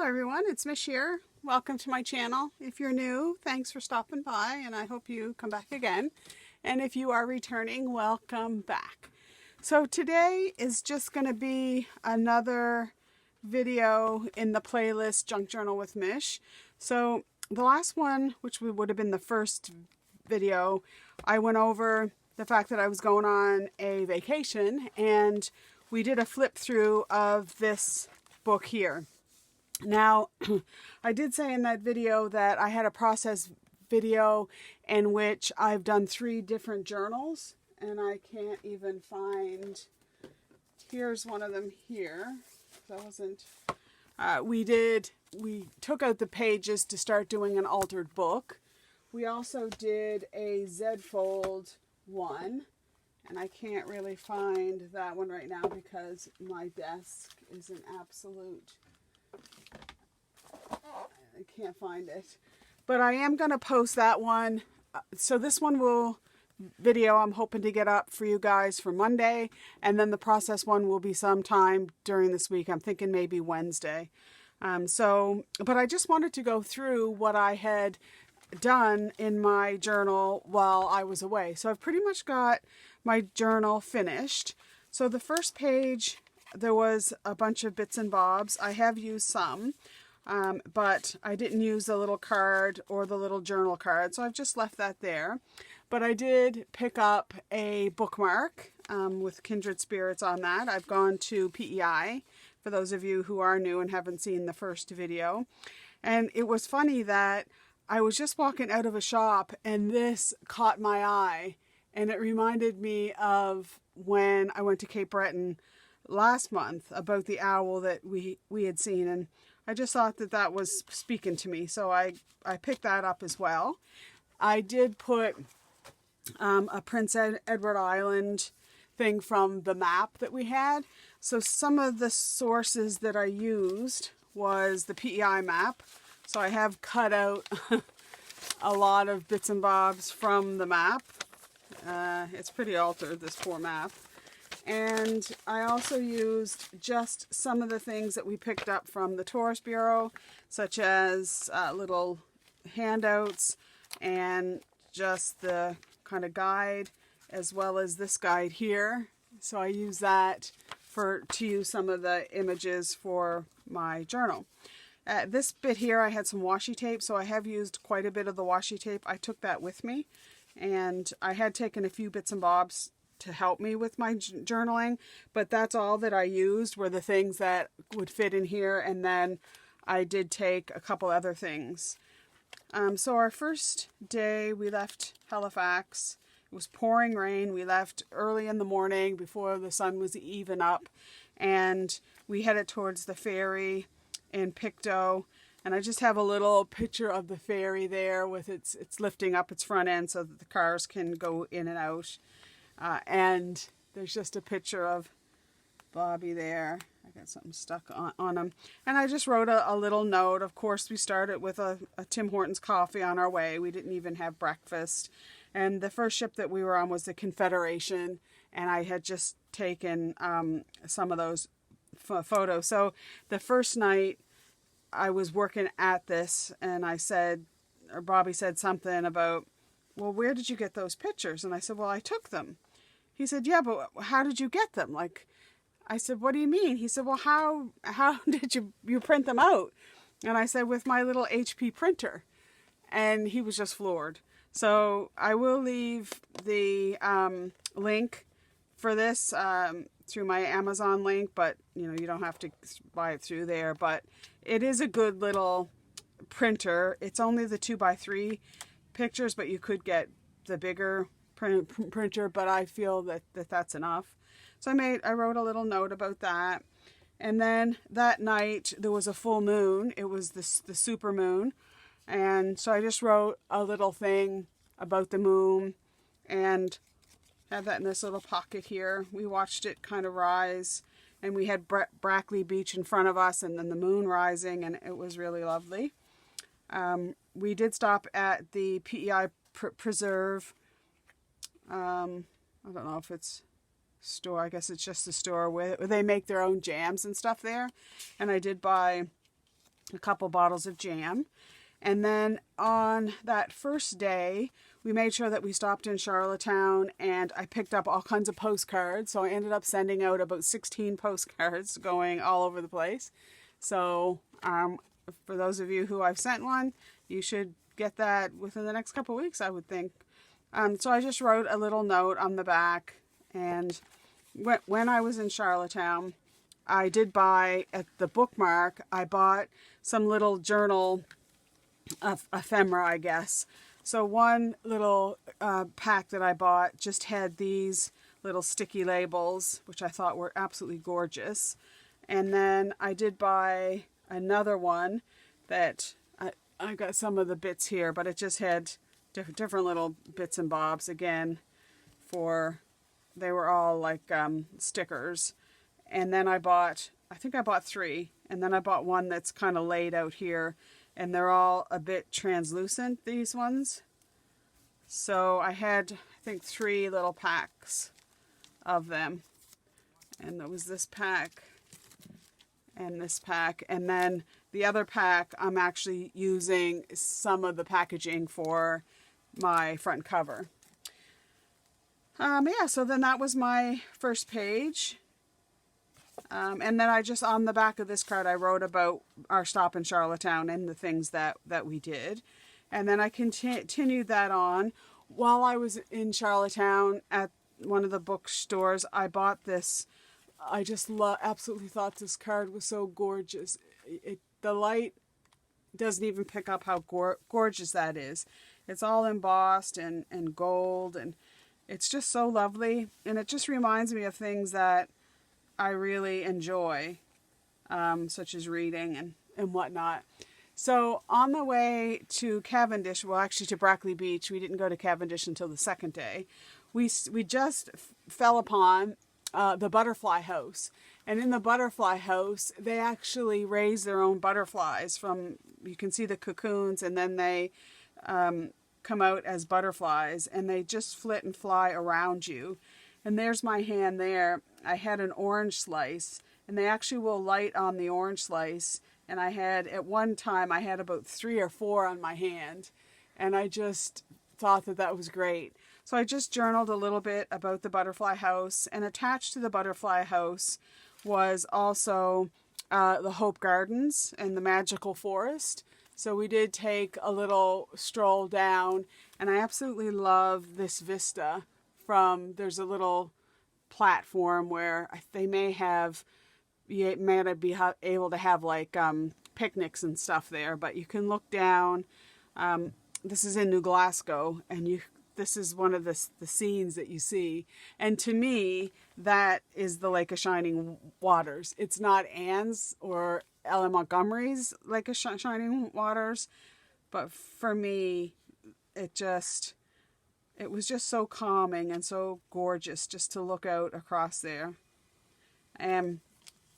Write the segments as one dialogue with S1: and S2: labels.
S1: everyone, it's Mich here. Welcome to my channel. If you're new, thanks for stopping by and I hope you come back again. And if you are returning, welcome back. So today is just going to be another video in the playlist Junk Journal with Mich. So the last one, which would have been the first video, I went over the fact that I was going on a vacation and we did a flip through of this book here. Now, I did say in that video that I had a process video in which I've done 3 different journals, and I can't even find, here's one of them here. That wasn't, we took out the pages to start doing an altered book. We also did a Z-fold one, and I can't really find that one right now because my desk is an absolute, I can't find it, but I am going to post that one. So this one video I'm hoping to get up for you guys for Monday, and then the process one will be sometime during this week. I'm thinking maybe Wednesday. But I just wanted to go through what I had done in my journal while I was away. So I've pretty much got my journal finished. So the first page, there was a bunch of bits and bobs. I have used some. But I didn't use the little card or the little journal card, so I've just left that there. But I did pick up a bookmark with Kindred Spirits on that. I've gone to PEI, for those of you who are new and haven't seen the first video. And it was funny that I was just walking out of a shop and this caught my eye. And it reminded me of when I went to Cape Breton last month about the owl that we had seen. And I just thought that that was speaking to me, so I picked that up as well. I did put a Prince Edward Island thing from the map that we had. So some of the sources that I used was the PEI map. So I have cut out a lot of bits and bobs from the map. It's pretty altered, this poor map. And I also used just some of the things that we picked up from the Tourist Bureau, such as little handouts and just the kind of guide, as well as this guide here. So I use that to use some of the images for my journal. This bit here, I had some washi tape, so I have used quite a bit of the washi tape. I took that with me, and I had taken a few bits and bobs to help me with my journaling, but that's all that I used were the things that would fit in here, and then I did take a couple other things. So our first day we left Halifax. It was pouring rain. We left early in the morning before the sun was even up, and we headed towards the ferry in Pictou. And I just have a little picture of the ferry there with it's lifting up its front end so that the cars can go in and out. And there's just a picture of Bobby there. I got something stuck on him. And I just wrote a little note. Of course, we started with a Tim Hortons coffee on our way. We didn't even have breakfast. And the first ship that we were on was the Confederation. And I had just taken some of those photos. So the first night I was working at this, and I said, or Bobby said something about, well, where did you get those pictures? And I said, well, I took them. He said, yeah, but how did you get them? Like, I said, what do you mean? He said, well, how did you print them out? And I said, with my little HP printer. And he was just floored. So I will leave the link for this through my Amazon link, but you don't have to buy it through there. But it is a good little printer. It's only the 2x3 pictures, but you could get the bigger printer, but I feel that that's enough. So I wrote a little note about that. And then that night there was a full moon. It was the super moon, and so I just wrote a little thing about the moon and had that in this little pocket here. We watched it kind of rise, and we had Brackley Beach in front of us and then the moon rising, and it was really lovely. We did stop at the PEI Preserve. I don't know if it's store. I guess it's just a store where they make their own jams and stuff there. And I did buy a couple bottles of jam. And then on that first day, we made sure that we stopped in Charlottetown, and I picked up all kinds of postcards. So I ended up sending out about 16 postcards going all over the place. So for those of you who I've sent one, you should get that within the next couple of weeks, I would think. So I just wrote a little note on the back. And when I was in Charlottetown, I did buy at the Bookmark, I bought some little journal ephemera, I guess. So one little pack that I bought just had these little sticky labels, which I thought were absolutely gorgeous. And then I did buy another one that I got some of the bits here, but it just had different little bits and bobs again they were all like stickers. And then I think I bought 3, and then I bought one that's kind of laid out here, and they're all a bit translucent, these ones. So I had, I think, 3 little packs of them. And there was this pack and this pack. And then the other pack, I'm actually using some of the packaging for my front cover. Yeah, so then that was my first page. And then I just, on the back of this card, I wrote about our stop in Charlottetown and the things that we did. And then I continued that on. While I was in Charlottetown at one of the bookstores, I bought this. I just absolutely thought this card was so gorgeous. The light doesn't even pick up how gorgeous that is. It's all embossed and gold, and it's just so lovely. And it just reminds me of things that I really enjoy, such as reading and whatnot. So on the way to Cavendish, well, actually to Brackley Beach, we didn't go to Cavendish until the second day. We just fell upon the butterfly house. And in the butterfly house, they actually raise their own butterflies from, you can see the cocoons, and then they come out as butterflies, and they just flit and fly around you. And there's my hand there. I had an orange slice, and they actually will light on the orange slice. And at one time, I had about 3 or 4 on my hand. And I just thought that was great. So I just journaled a little bit about the butterfly house. And attached to the butterfly house was also the Hope Gardens and the Magical Forest. So we did take a little stroll down. And I absolutely love this vista. There's a little platform where you may not be able to have like picnics and stuff there, but you can look down. This is in New Glasgow, and this is one of the scenes that you see. And to me, that is the Lake of Shining Waters. It's not Anne's or Ellen Montgomery's Lake of Shining Waters, but for me, it was just so calming and so gorgeous just to look out across there.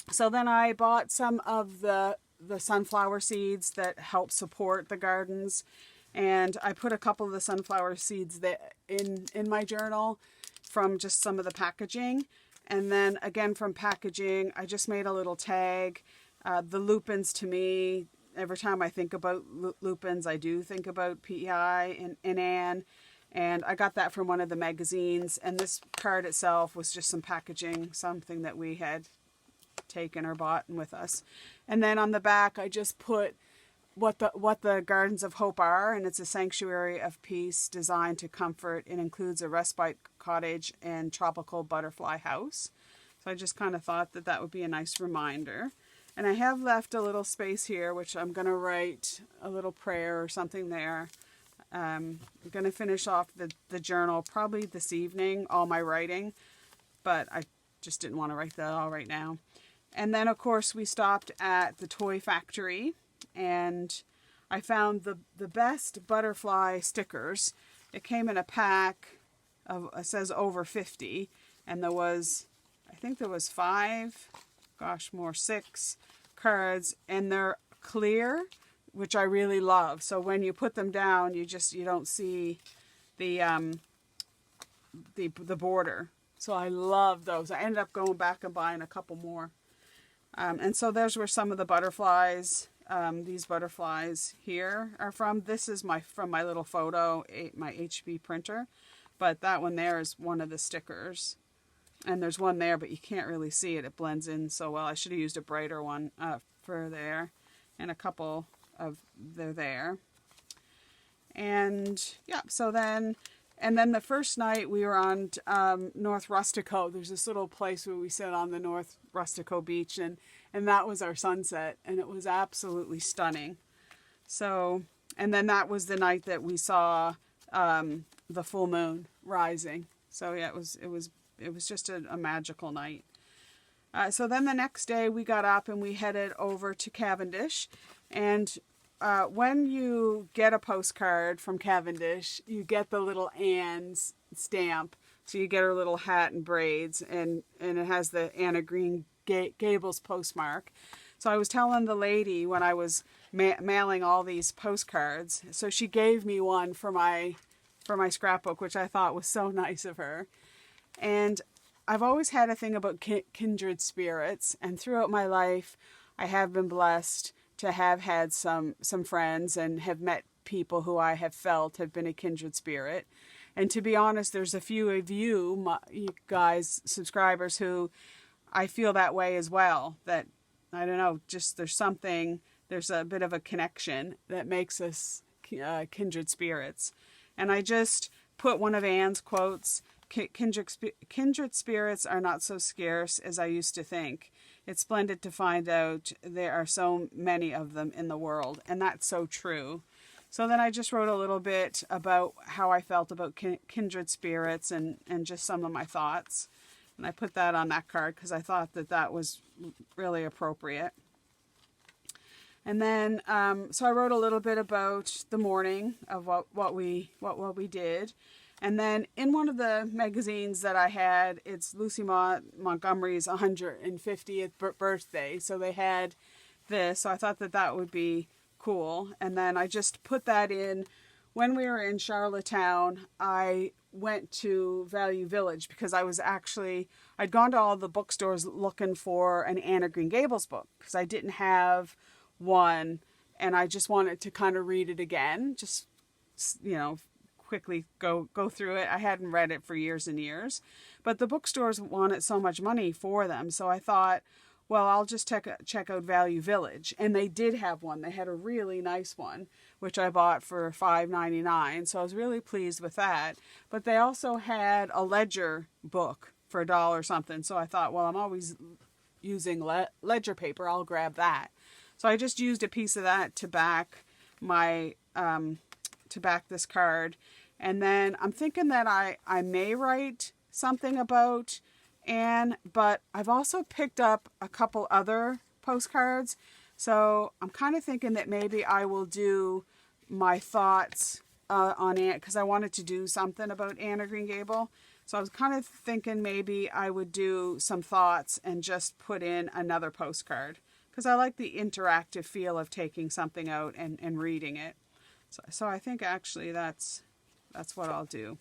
S1: So then I bought some of the sunflower seeds that help support the gardens. And I put a couple of the sunflower seeds in my journal from just some of the packaging. And then again from packaging, I just made a little tag. The lupins, to me, every time I think about lupins, I do think about PEI and Anne. And I got that from one of the magazines. And this card itself was just some packaging, something that we had taken or bought with us. And then on the back, I just put what the Gardens of Hope are. And it's a sanctuary of peace designed to comfort. It includes a respite cottage and tropical butterfly house. So I just kind of thought that would be a nice reminder. And I have left a little space here, which I'm going to write a little prayer or something there. I'm going to finish off the journal probably this evening, all my writing, but I just didn't want to write that all right now. And then, of course, we stopped at the toy factory, and I found the best butterfly stickers. It came in a pack of, it says over 50, and I think there was 6 cards, and they're clear, which I really love. So when you put them down, you don't see the border. So I love those. I ended up going back and buying a couple more. And so those were some of the butterflies. these butterflies here are from. This is from my little photo, my HB printer. But that one there is one of the stickers. And there's one there, but you can't really see it. It blends in so well. I should have used a brighter one for there. And a couple of they're there. And yeah, so then, and then the first night we were on North Rustico. There's this little place where we sit on the North Rustico beach, and that was our sunset, and it was absolutely stunning. So, and then that was the night that we saw the full moon rising. So yeah, it was just a magical night. So then the next day we got up and we headed over to Cavendish. And when you get a postcard from Cavendish, you get the little Anne's stamp. So you get her little hat and braids, and it has the Anna Green Gables postmark. So I was telling the lady when I was mailing all these postcards, so she gave me one for my scrapbook, which I thought was so nice of her. And I've always had a thing about kindred spirits, and throughout my life I have been blessed to have had some friends and have met people who I have felt have been a kindred spirit. And to be honest, there's a few of you guys, subscribers, who I feel that way as well. That, I don't know, just there's a bit of a connection that makes us kindred spirits. And I just put one of Anne's quotes: kindred spirits are not so scarce as I used to think. It's splendid to find out there are so many of them in the world. And that's so true. So then I just wrote a little bit about how I felt about kindred spirits and just some of my thoughts. And I put that on that card because I thought that was really appropriate. And then, so I wrote a little bit about the morning of what we did. And then in one of the magazines that I had, it's Lucy Montgomery's 150th birthday. So they had this. So I thought that would be cool. And then I just put that in. When we were in Charlottetown, I went to Value Village because I'd gone to all the bookstores looking for an Anna Green Gables book because I didn't have one, and I just wanted to kind of read it again, just, quickly go through it. I hadn't read it for years and years, but the bookstores wanted so much money for them. So I thought, well, I'll just check out Value Village. And they did have one. They had a really nice one, which I bought for $5.99. So I was really pleased with that. But they also had a ledger book for $1 something. So I thought, well, I'm always using ledger paper. I'll grab that. So I just used a piece of that to back this card. And then I'm thinking that I may write something about Anne, but I've also picked up a couple other postcards. So I'm kind of thinking that maybe I will do my thoughts on Anne, because I wanted to do something about Anna Green Gable. So I was kind of thinking maybe I would do some thoughts and just put in another postcard, because I like the interactive feel of taking something out and reading it. So I think actually that's what I'll do.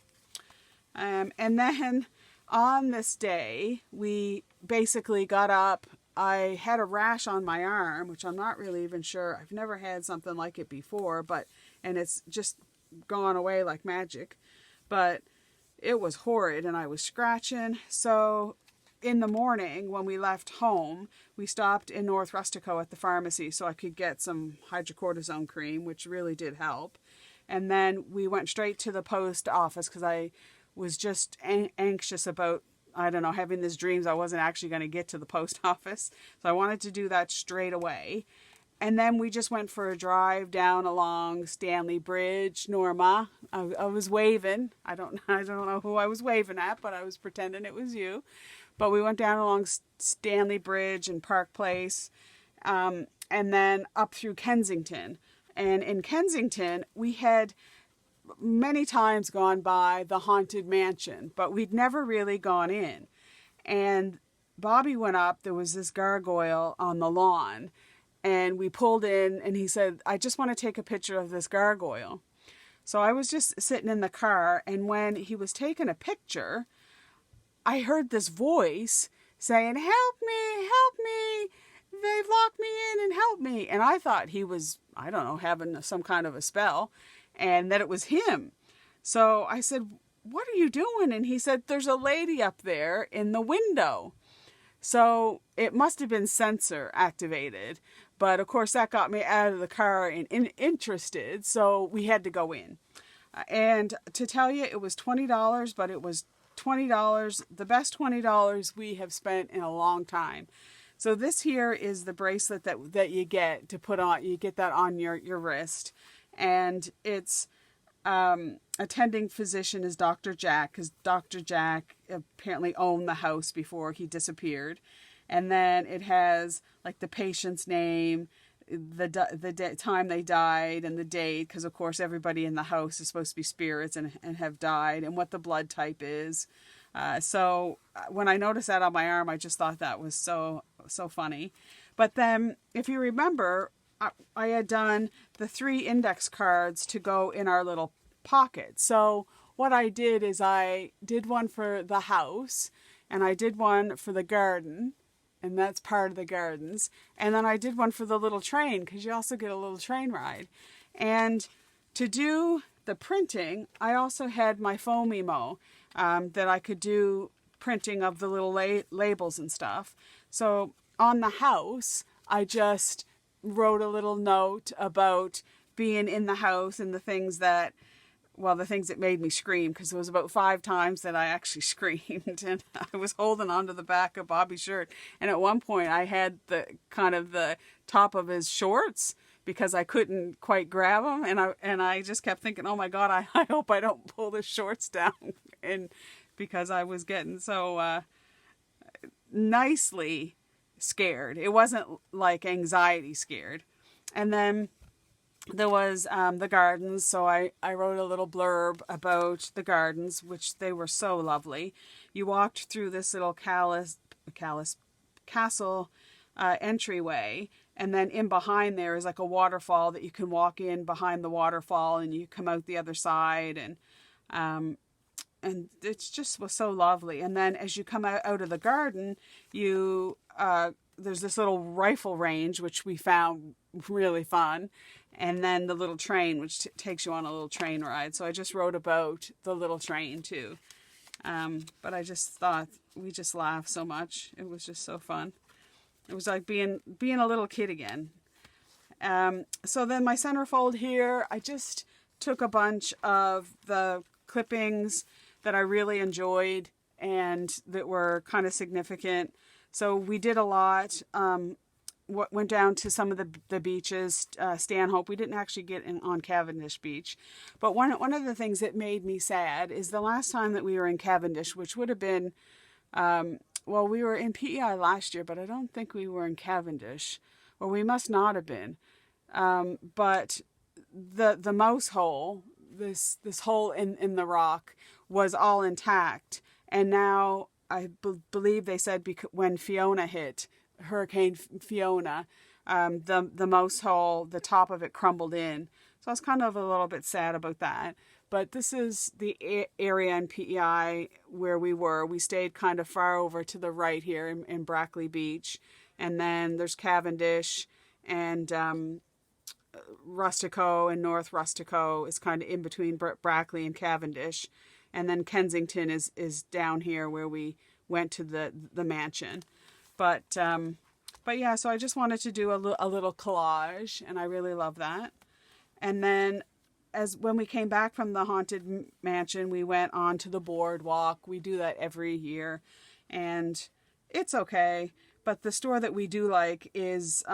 S1: And then on this day, we basically got up. I had a rash on my arm, which I'm not really even sure. I've never had something like it before, and it's just gone away like magic. But it was horrid, and I was scratching. So in the morning, when we left home, we stopped in North Rustico at the pharmacy so I could get some hydrocortisone cream, which really did help. And then we went straight to the post office because I was just anxious about, having these dreams I wasn't actually going to get to the post office. So I wanted to do that straight away. And then we just went for a drive down along Stanley Bridge. Norma, I was waving. I don't know who I was waving at, but I was pretending it was you. But we went down along Stanley Bridge and Park Place, and then up through Kensington. And in Kensington, we had many times gone by the Haunted Mansion, but we'd never really gone in. And Bobby went up, there was this gargoyle on the lawn, and we pulled in, and he said, I just want to take a picture of this gargoyle. So I was just sitting in the car, and when he was taking a picture, I heard this voice saying, help me, they've locked me in and helped me. And I thought he was, I don't know, having some kind of a spell, and that it was him. So I said, what are you doing? And he said, there's a lady up there in the window. So it must have been sensor activated. But of course that got me out of the car and interested. So we had to go in. And to tell you, it was $20, but it was $20, the best $20 we have spent in a long time. So this here is the bracelet that you get to put on. You get that on your wrist. And it's attending physician is Dr. Jack, because Dr. Jack apparently owned the house before he disappeared. And then it has like the patient's name, the time they died, and the date, because of course everybody in the house is supposed to be spirits and have died, and what the blood type is. So when I noticed that on my arm, I just thought that was so funny. But then, if you remember, I had done the 3 index cards to go in our little pocket. So what I did is I did one for the house, and I did one for the garden, and that's part of the gardens. And then I did one for the little train, because you also get a little train ride. And to do the printing, I also had my foam emo that I could do printing of the little labels and stuff. So on the house, I just wrote a little note about being in the house and the things that made me scream, because it was about 5 times that I actually screamed, and I was holding onto the back of Bobby's shirt. And at one point I had the top of his shorts because I couldn't quite grab him. And I just kept thinking, oh my God, I hope I don't pull the shorts down. And because I was getting so nicely scared. It wasn't like anxiety scared. And then there was the gardens, so I wrote a little blurb about the gardens, which they were so lovely. You walked through this little castle entryway, and then in behind there is like a waterfall that you can walk in behind the waterfall, and you come out the other side, and it just was so lovely. And then as you come out of the garden, there's this little rifle range, which we found really fun. And then the little train, which takes you on a little train ride. So I just wrote about the little train too. But I just thought, we just laughed so much. It was just so fun. It was like being a little kid again. So then my centerfold here, I just took a bunch of the clippings that I really enjoyed and that were kind of significant. So we did a lot. Went down to some of the beaches, Stanhope. We didn't actually get on Cavendish Beach. But one of the things that made me sad is the last time that we were in Cavendish, which would have been, we were in PEI last year, but I don't think we were in Cavendish. Or we must not have been. But the mouse hole, this hole in the rock, was all intact. And now I believe they said when Fiona hit, Hurricane Fiona, the mouse hole, the top of it crumbled in. So I was kind of a little bit sad about that. But this is the area in PEI where we were. We stayed kind of far over to the right here in Brackley Beach. And then there's Cavendish and Rustico and North Rustico is kind of in between Brackley and Cavendish. And then Kensington is down here where we went to the mansion. But yeah, so I just wanted to do a little collage, and I really love that. And then when we came back from the haunted mansion, we went on to the boardwalk. We do that every year, and it's okay. But the store that we do like is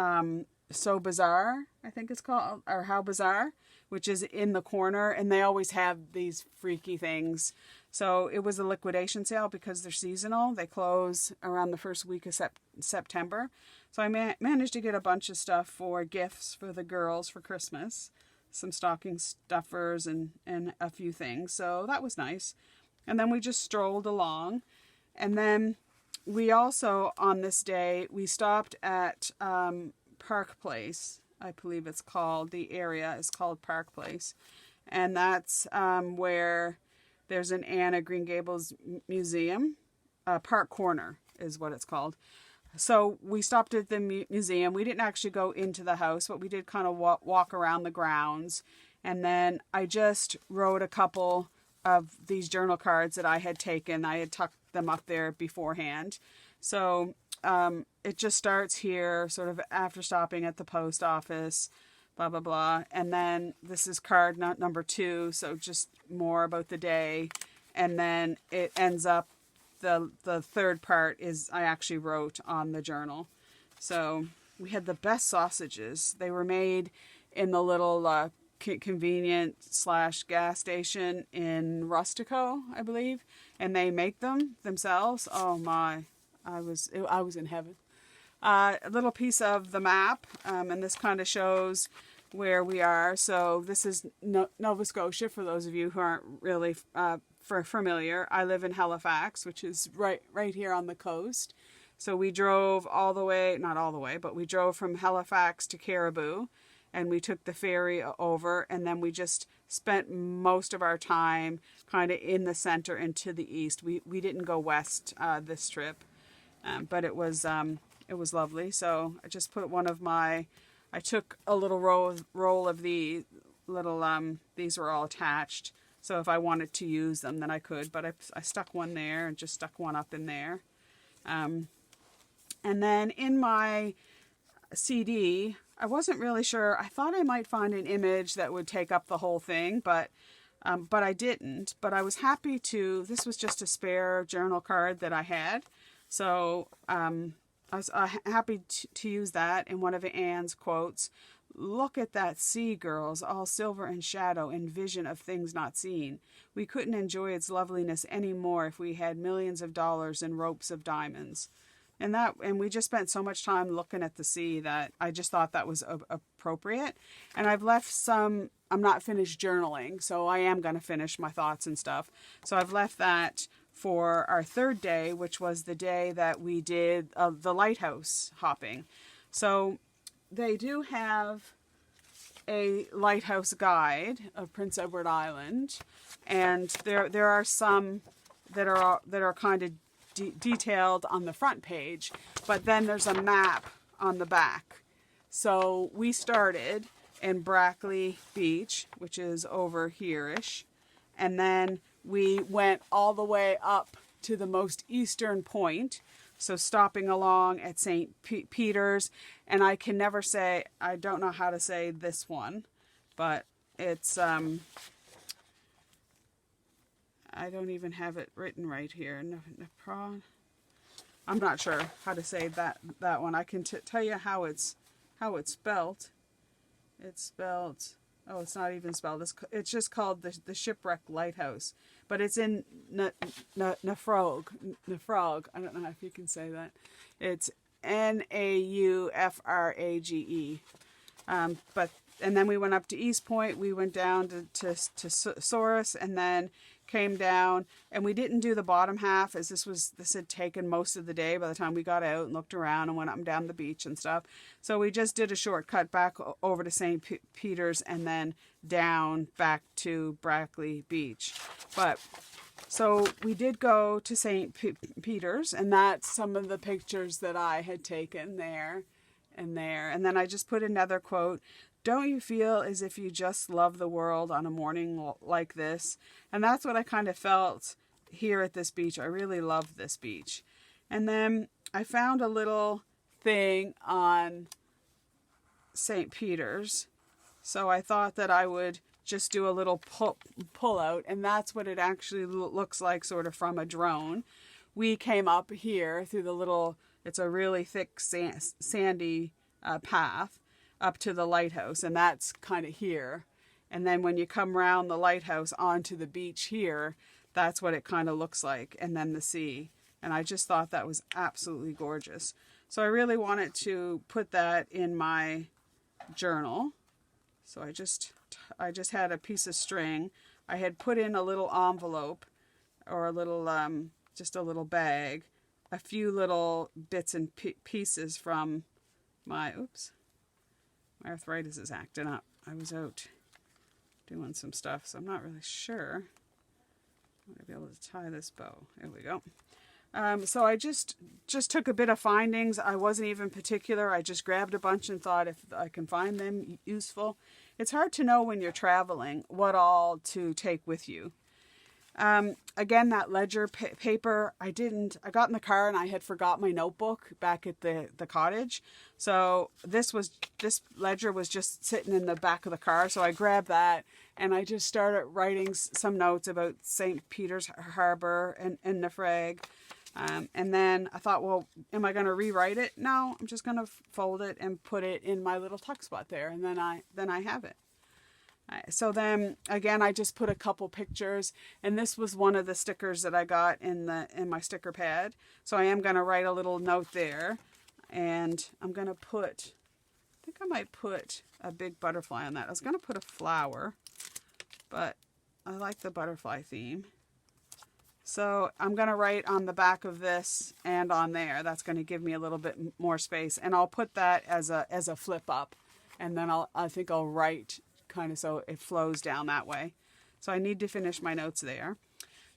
S1: So Bizarre, I think it's called, or How Bizarre, which is in the corner, and they always have these freaky things. So it was a liquidation sale because they're seasonal. They close around the first week of September. So I managed to get a bunch of stuff for gifts for the girls for Christmas. Some stocking stuffers and a few things. So that was nice. And then we just strolled along. And then we also, on this day, we stopped at Park Place. I believe it's called, the area is called Park Place. And that's where there's an Anne of Green Gables museum. Park Corner is what it's called. So we stopped at the museum. We didn't actually go into the house, but we did kind of walk around the grounds. And then I just wrote a couple of these journal cards that I had taken. I had tucked them up there beforehand. So it just starts here, sort of after stopping at the post office, blah, blah, blah. And then this is card number 2, so just more about the day. And then it ends up, the third part is I actually wrote on the journal. So we had the best sausages. They were made in the little convenient / gas station in Rustico, I believe. And they make them themselves. Oh my, I was in heaven. A little piece of the map, and this kind of shows where we are. So this is Nova Scotia, for those of you who aren't really familiar. I live in Halifax, which is right here on the coast. So we drove all the way, not all the way, but we drove from Halifax to Caribou, and we took the ferry over, and then we just spent most of our time kind of in the center and to the east. We didn't go west this trip, but it was lovely. So I just put I took a little roll of the little, these were all attached. So if I wanted to use them, then I could. But I stuck one there and just stuck one up in there. And then in my CD, I wasn't really sure. I thought I might find an image that would take up the whole thing, but I didn't. But I was happy to. This was just a spare journal card that I had. So I was happy to use that. In one of Anne's quotes, "Look at that sea, girls, all silver and shadow and vision of things not seen. We couldn't enjoy its loveliness any more if we had millions of dollars and ropes of diamonds." And we just spent so much time looking at the sea that I just thought that was appropriate. And I've left some, I'm not finished journaling, so I am going to finish my thoughts and stuff. So I've left that for our third day, which was the day that we did the lighthouse hopping. So they do have a lighthouse guide of Prince Edward Island, and there are some that are kind of detailed on the front page, but then there's a map on the back. So we started in Brackley Beach, which is over here-ish, and then we went all the way up to the most eastern point, so stopping along at St. Peter's. And I can never say, I don't know how to say this one, but it's, I don't even have it written right here. I'm not sure how to say that one. I can tell you how it's spelled. It's spelled, oh, it's not even spelled. It's just called the Shipwreck Lighthouse. But it's in Naufrage. I don't know if you can say that. It's Naufrage. And then we went up to East Point. We went down to Souris, and then came down, and we didn't do the bottom half, as this had taken most of the day by the time we got out and looked around and went up and down the beach and stuff. So we just did a shortcut back over to St. Peter's and then down back to Brackley Beach. But so we did go to St. Peter's, and that's some of the pictures that I had taken there and there. And then I just put another quote: "Don't you feel as if you just love the world on a morning like this?" And that's what I kind of felt here at this beach. I really loved this beach. And then I found a little thing on St. Peter's. So I thought that I would just do a little pull out. And that's what it actually looks like, sort of from a drone. We came up here through the little, it's a really thick sandy path up to the lighthouse, and that's kind of here. And then when you come around the lighthouse onto the beach here, that's what it kind of looks like, and then the sea. And I just thought that was absolutely gorgeous. So I really wanted to put that in my journal. So I just had a piece of string. I had put in a little envelope, or a little, just a little bag, a few little bits and pieces from my arthritis is acting up. I was out doing some stuff, so I'm not really sure. I'm going to be able to tie this bow. There we go. So I just took a bit of findings. I wasn't even particular. I just grabbed a bunch and thought if I can find them useful. It's hard to know when you're traveling what all to take with you. Again, that ledger paper, I got in the car and I had forgot my notebook back at the cottage. So this ledger was just sitting in the back of the car. So I grabbed that and I just started writing some notes about St. Peter's Harbor and Nafrag. And then I thought, well, am I going to rewrite it? No, I'm just going to fold it and put it in my little tuck spot there. And then I have it. So then again, I just put a couple pictures, and this was one of the stickers that I got in my sticker pad. So I am going to write a little note there, and I'm going to I think I might put a big butterfly on that. I was going to put a flower, but I like the butterfly theme. So I'm going to write on the back of this and on there. That's going to give me a little bit more space, and I'll put that as a flip up, and then I think I'll write kind of so it flows down that way. So I need to finish my notes there.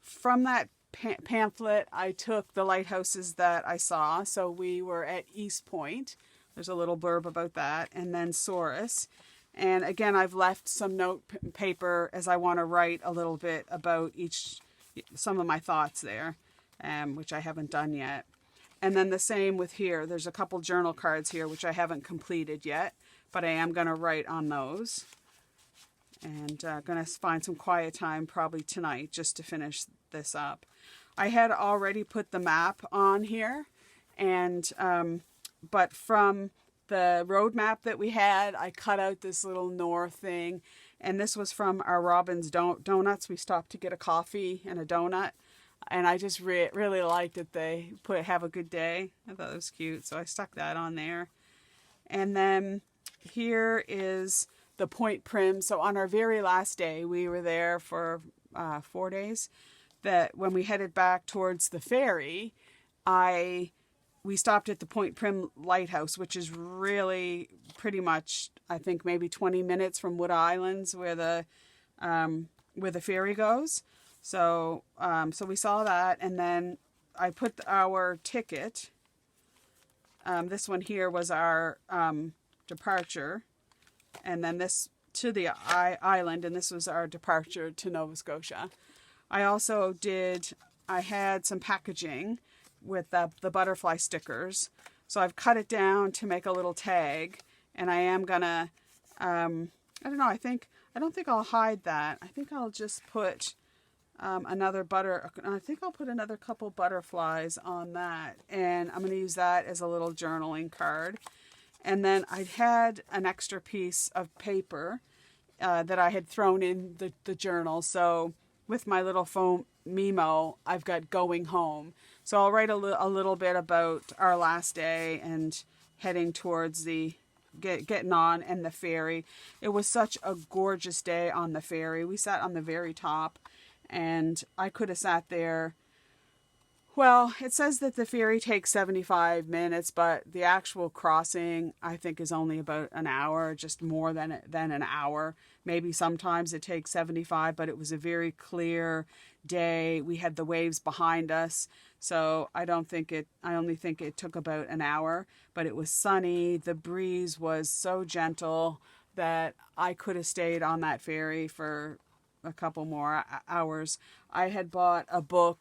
S1: From that pamphlet, I took the lighthouses that I saw. So we were at East Point. There's a little blurb about that. And then Saurus. And again, I've left some note paper as I want to write a little bit about some of my thoughts there, which I haven't done yet. And then the same with here. There's a couple journal cards here, which I haven't completed yet, but I am going to write on those. And going to find some quiet time probably tonight just to finish this up. I had already put the map on here, and but from the road map that we had, I cut out this little north thing, and this was from our Robin's Donuts. We stopped to get a coffee and a donut, and I just really liked that they have a good day. I thought it was cute, so I stuck that on there. And then here is the Point Prim. So on our very last day, we were there for 4 days. That when we headed back towards the ferry, we stopped at the Point Prim lighthouse, which is really pretty much, I think, maybe 20 minutes from Wood Islands, where the ferry goes. So we saw that, and then I put our ticket. This one here was our departure. And then this to the island, and this was our departure to Nova Scotia. I had some packaging with the butterfly stickers. So I've cut it down to make a little tag, and I am gonna, I don't know, I don't think I'll hide that. I think I'll just put I think I'll put another couple butterflies on that, and I'm going to use that as a little journaling card. And then I had an extra piece of paper that I had thrown in the journal. So with my little foam memo, I've got going home. So I'll write a little bit about our last day and heading towards getting on and the ferry. It was such a gorgeous day on the ferry. We sat on the very top, and I could have sat there. Well, it says that the ferry takes 75 minutes, but the actual crossing, I think, is only about an hour, just more than an hour. Maybe sometimes it takes 75, but it was a very clear day. We had the waves behind us, so I only think it took about an hour, but it was sunny. The breeze was so gentle that I could have stayed on that ferry for a couple more hours. I had bought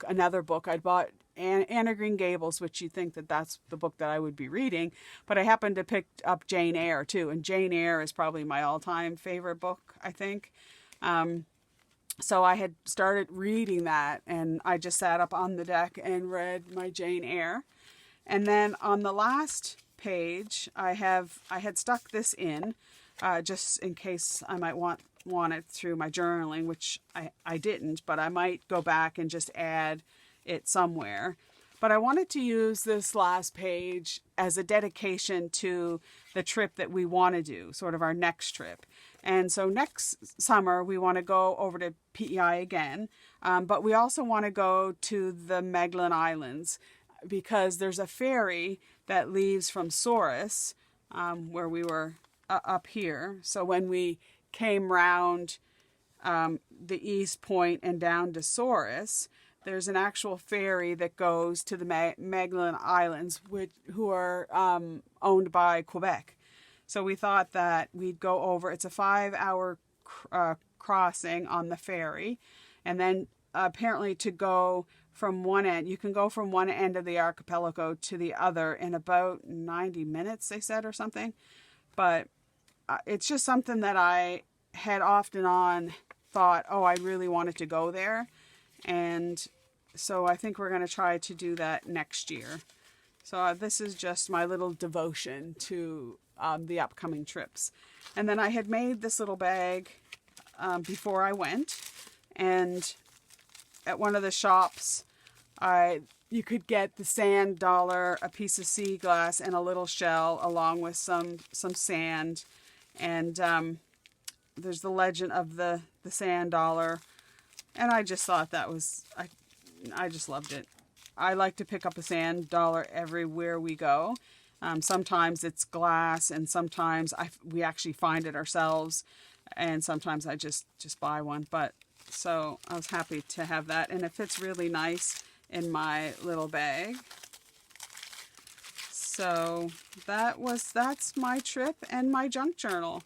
S1: another book. I'd bought Anne of Green Gables, which you'd think that's the book that I would be reading, but I happened to pick up Jane Eyre too, and Jane Eyre is probably my all-time favorite book, I think. So I had started reading that, and I just sat up on the deck and read my Jane Eyre. And then on the last page, I had stuck this in just in case I might want it through my journaling, which I didn't, but I might go back and just add it somewhere. But I wanted to use this last page as a dedication to the trip that we want to do, sort of our next trip. And so next summer, we want to go over to PEI again, but we also want to go to the Magdalen Islands, because there's a ferry that leaves from Saurus, where we were up here. So when we came round the East Point and down to Saurus, there's an actual ferry that goes to the Magdalen Islands, who are owned by Quebec. So we thought that we'd go over. It's a 5-hour crossing on the ferry, and then apparently to go from one end, you can go from one end of the archipelago to the other in about 90 minutes, they said, or something. But it's just something that I had off and on thought, oh, I really wanted to go there. And so I think we're going to try to do that next year. So this is just my little devotion to the upcoming trips. And then I had made this little bag before I went, and at one of the shops, you could get the sand dollar, a piece of sea glass, and a little shell, along with some sand. And there's the legend of the sand dollar, and I just thought that was, I just loved it. I like to pick up a sand dollar everywhere we go. Sometimes it's glass, and sometimes we actually find it ourselves, and sometimes I just buy one. But so I was happy to have that, and it fits really nice in my little bag. So that's my trip and my junk journal.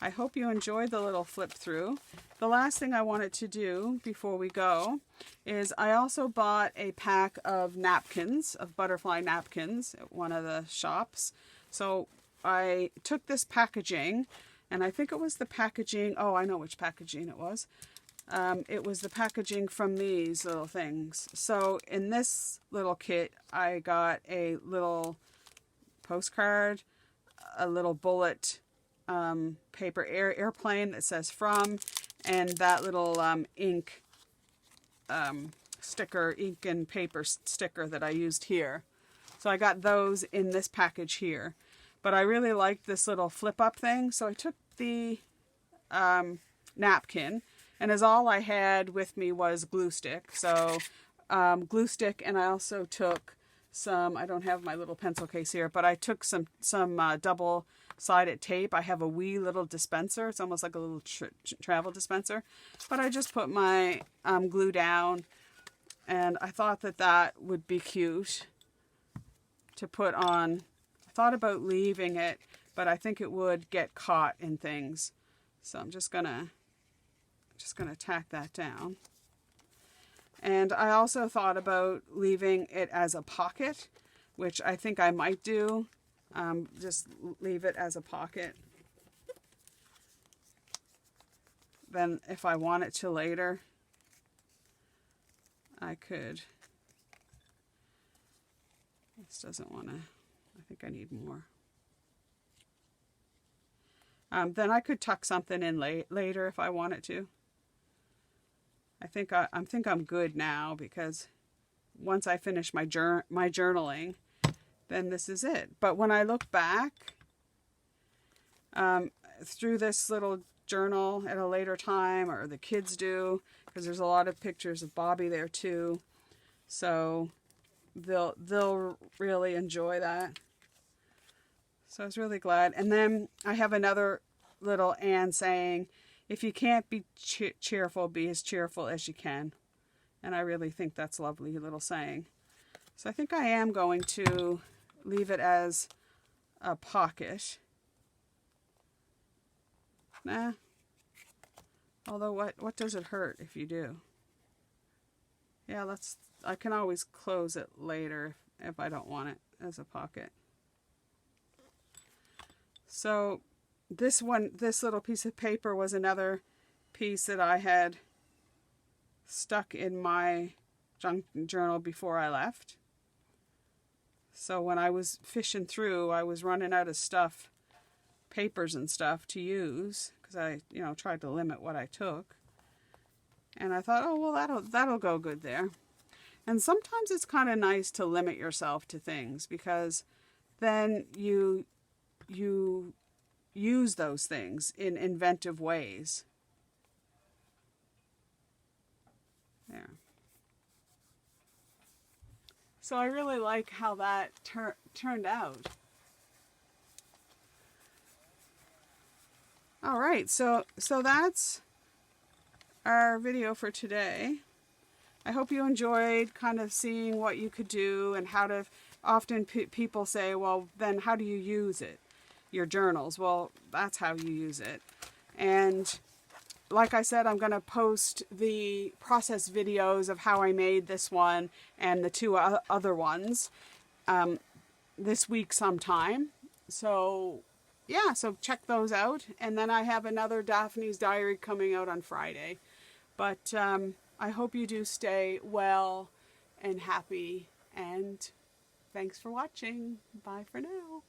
S1: I hope you enjoyed the little flip through. The last thing I wanted to do before we go is I also bought a pack of napkins, of butterfly napkins, at one of the shops. So I took this packaging, and I think it was the packaging, oh, I know which packaging it was. It was the packaging from these little things. So in this little kit, I got a little postcard, a little bullet paper airplane that says from, and that little ink sticker, ink and paper sticker that I used here. So I got those in this package here. But I really liked this little flip up thing, so I took the napkin, and as all I had with me was glue stick. So glue stick, and I also took some, I don't have my little pencil case here, but I took some double-sided tape. I have a wee little dispenser. It's almost like a little travel dispenser. But I just put my glue down, and I thought that would be cute to put on. I thought about leaving it, but I think it would get caught in things. So I'm just gonna tack that down. And I also thought about leaving it as a pocket, which I think I might do. Just leave it as a pocket. Then if I want it to later, I could. This doesn't want to, I think I need more. Then I could tuck something in later if I wanted to. I think I'm good now, because once I finish my journaling, then this is it. But when I look back through this little journal at a later time, or the kids do, because there's a lot of pictures of Bobby there too, so they'll really enjoy that. So I was really glad. And then I have another little Anne saying, if you can't be cheerful, be as cheerful as you can. And I really think that's a lovely little saying. So I think I am going to leave it as a pocket. Nah. Although what does it hurt if you do? Yeah, I can always close it later if I don't want it as a pocket. So this little piece of paper was another piece that I had stuck in my junk journal before I left. So when I was fishing through, I was running out of stuff, papers and stuff to use, because I, tried to limit what I took. And I thought, oh, well, that'll go good there. And sometimes it's kind of nice to limit yourself to things, because then you use those things in inventive ways. There. So I really like how that turned out. All right, so that's our video for today. I hope you enjoyed kind of seeing what you could do and how to, often people say, well, then how do you use it? Your journals. Well, that's how you use it. And like I said, I'm going to post the process videos of how I made this one and the two other ones this week sometime. So yeah, so check those out. And then I have another Daphne's Diary coming out on Friday. But I hope you do stay well and happy. And thanks for watching. Bye for now.